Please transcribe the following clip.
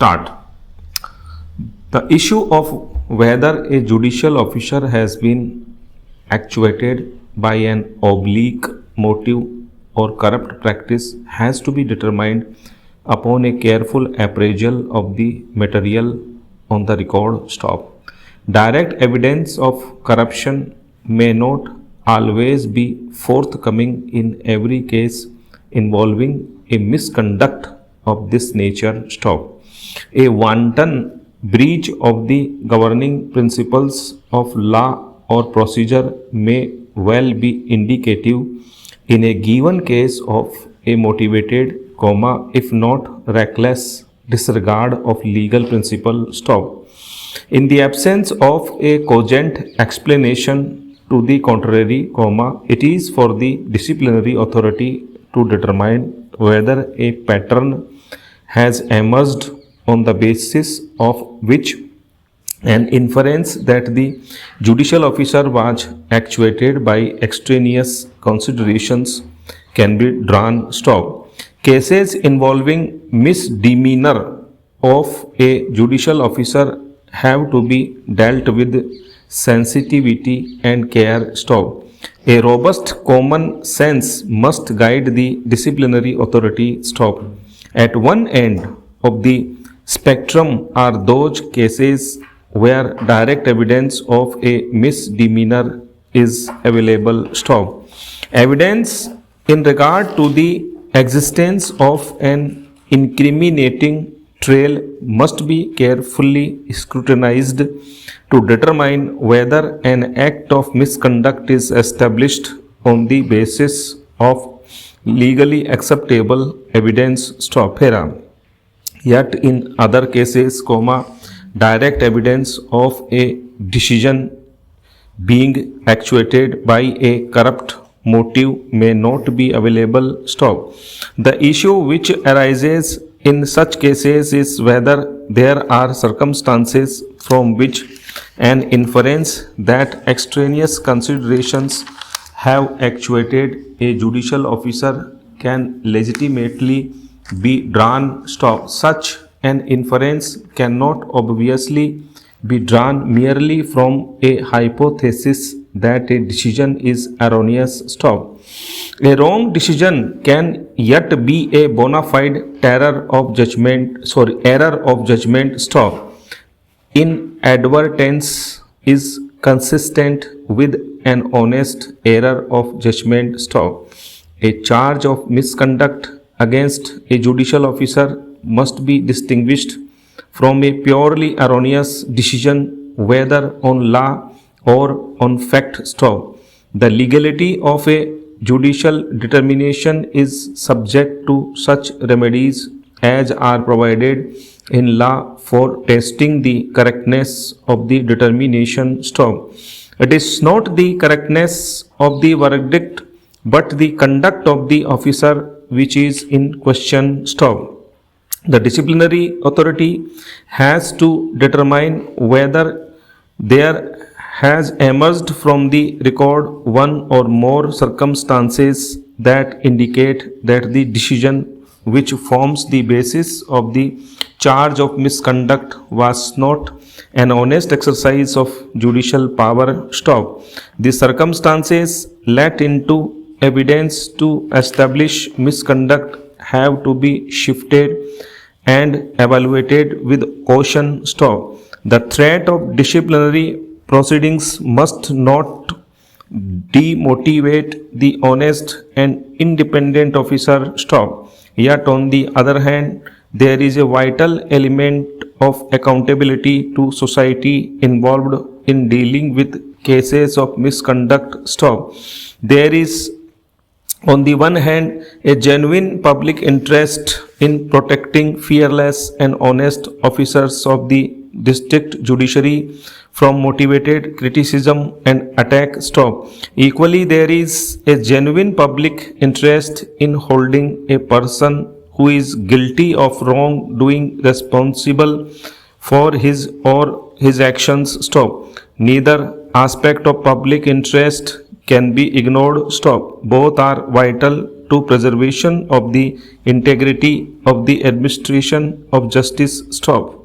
start. The issue of whether a judicial officer has been actuated by an oblique motive or corrupt practice has to be determined upon a careful appraisal of the material on the record. Stop. Direct evidence of corruption may not always be forthcoming in every case involving a misconduct of this nature. Stop. A wanton breach of the governing principles of law or procedure may well be indicative in a given case of a motivated, if not reckless, disregard of legal principle. Stop. In the absence of a cogent explanation to the contrary, it is for the disciplinary authority to determine whether a pattern has emerged on the basis of which an inference that the judicial officer was actuated by extraneous considerations can be drawn. Stop. Cases involving misdemeanor of a judicial officer have to be dealt with sensitivity and care. Stop. A robust common sense must guide the disciplinary authority. Stop. At one end of the spectrum are those cases where direct evidence of a misdemeanor is available. Stop. Evidence in regard to the existence of an incriminating trail must be carefully scrutinized to determine whether an act of misconduct is established on the basis of legally acceptable evidence. Stop. Here. Yet in other cases, direct evidence of a decision being actuated by a corrupt motive may not be available. Stop. The issue which arises in such cases is whether there are circumstances from which an inference that extraneous considerations have actuated a judicial officer can legitimately be drawn. Stop. Such an inference cannot obviously be drawn merely from a hypothesis that a decision is erroneous. Stop. A wrong decision can yet be a bona fide error of judgment. Stop. Inadvertence is consistent with an honest error of judgment. Stop. A charge of misconduct against a judicial officer must be distinguished from a purely erroneous decision, whether on law or on fact. Stop. The legality of a judicial determination is subject to such remedies as are provided in law for testing the correctness of the determination. Stop. It is not the correctness of the verdict but the conduct of the officer which is in question. Stop. The disciplinary authority has to determine whether there has emerged from the record one or more circumstances that indicate that the decision which forms the basis of the charge of misconduct was not an honest exercise of judicial power. Stop. The circumstances let into evidence to establish misconduct have to be shifted and evaluated with caution. Stop. The threat of disciplinary proceedings must not demotivate the honest and independent officer. Stop. Yet on the other hand, there is a vital element of accountability to society involved in dealing with cases of misconduct. Stop. There is on the one hand a genuine public interest in protecting fearless and honest officers of the district judiciary from motivated criticism and attack. Stop. Equally, there is a genuine public interest in holding a person who is guilty of wrongdoing responsible for his or his actions. Stop. Neither aspect of public interest can be ignored. Stop. Both are vital to preservation of the integrity of the administration of justice stop.